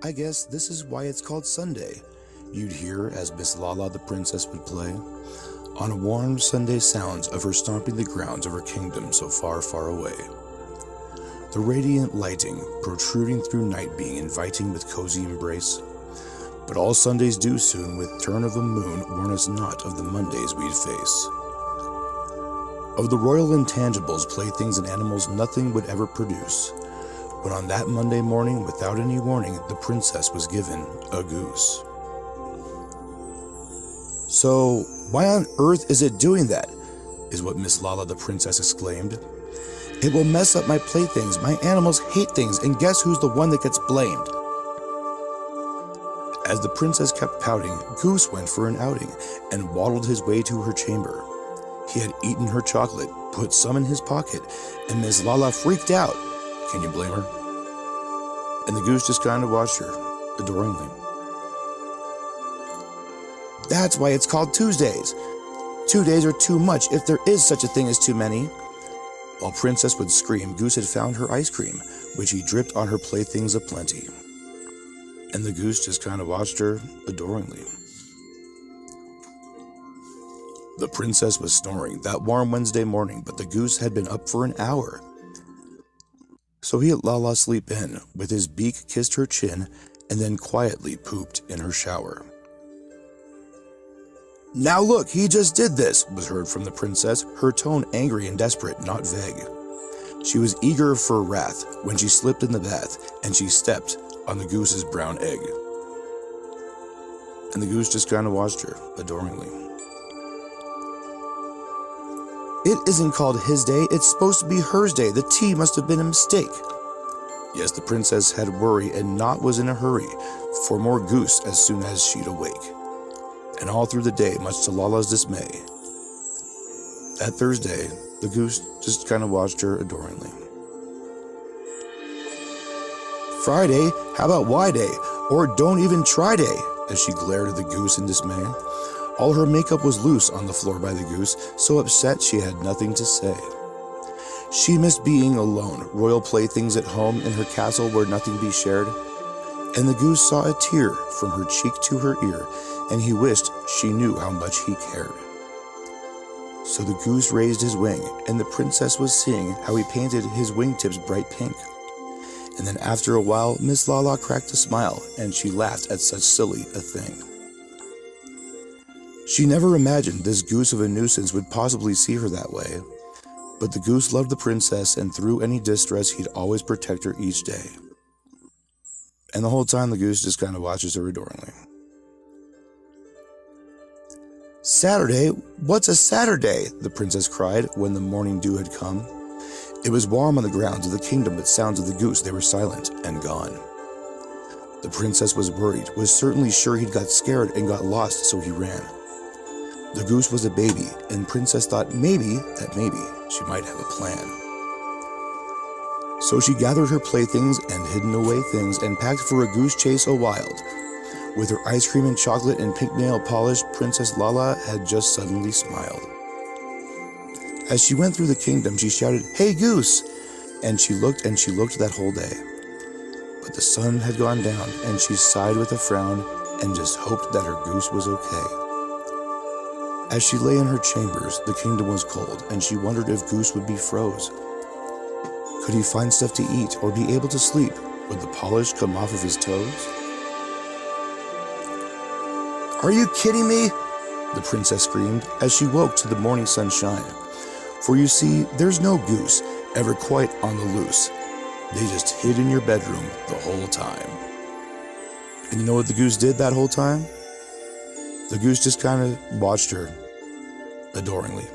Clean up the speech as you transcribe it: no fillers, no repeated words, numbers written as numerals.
I guess this is why it's called Sunday," you'd hear as Miss Lala the princess would play, on a warm Sunday sounds of her stomping the grounds of her kingdom so far, far away. The radiant lighting protruding through night being inviting with cozy embrace. But all Sundays do soon with turn of the moon warn us not of the Mondays we'd face. Of the royal intangibles, playthings, and animals nothing would ever produce, when on that Monday morning, without any warning, the princess was given a goose. "So, why on earth is it doing that?" is what Miss Lala the princess exclaimed. "It will mess up my playthings, my animals hate things, and guess who's the one that gets blamed?" As the princess kept pouting, Goose went for an outing and waddled his way to her chamber. He had eaten her chocolate, put some in his pocket, and Miss Lala freaked out. Can you blame her? And the goose just kind of watched her, adoringly. "That's why it's called Tuesdays. 2 days are too much if there is such a thing as too many." While Princess would scream, Goose had found her ice cream, which he dripped on her playthings aplenty. And the goose just kind of watched her, adoringly. The princess was snoring that warm Wednesday morning, but the goose had been up for an hour. So he let Lala sleep in, with his beak kissed her chin, and then quietly pooped in her shower. "Now look, he just did this," was heard from the princess, her tone angry and desperate, not vague. She was eager for wrath when she slipped in the bath, and she stepped on the goose's brown egg. And the goose just kind of watched her, adoringly. "It isn't called his day, it's supposed to be hers day. The tea must have been a mistake." Yes, the princess had worry and not was in a hurry for more goose as soon as she'd awake. And all through the day, much to Lala's dismay, that Thursday, the goose just kind of watched her adoringly. "Friday, how about Y day? Or don't even try day," as she glared at the goose in dismay. All her makeup was loose on the floor by the goose, so upset she had nothing to say. She missed being alone, royal playthings at home in her castle where nothing be shared. And the goose saw a tear from her cheek to her ear, and he wished she knew how much he cared. So the goose raised his wing, and the princess was seeing how he painted his wingtips bright pink. And then after a while, Miss Lala cracked a smile, and she laughed at such silly a thing. She never imagined this goose of a nuisance would possibly see her that way. But the goose loved the princess, and through any distress, he'd always protect her each day. And the whole time, the goose just kind of watches her adoringly. "Saturday? What's a Saturday?" the princess cried when the morning dew had come. It was warm on the grounds of the kingdom, but sounds of the goose, they were silent and gone. The princess was worried, was certainly sure he'd got scared and got lost, so he ran. The goose was a baby, and Princess thought maybe she might have a plan. So she gathered her playthings and hidden away things and packed for a goose chase a wild. With her ice cream and chocolate and pink nail polish, Princess Lala had just suddenly smiled. As she went through the kingdom, she shouted, "Hey, Goose!" And she looked that whole day. But the sun had gone down, and she sighed with a frown and just hoped that her goose was okay. As she lay in her chambers, the kingdom was cold, and she wondered if Goose would be froze. Could he find stuff to eat or be able to sleep? Would the polish come off of his toes? "Are you kidding me?" the princess screamed as she woke to the morning sunshine. For you see, there's no goose ever quite on the loose. They just hid in your bedroom the whole time. And you know what the goose did that whole time? The goose just kind of watched her adoringly.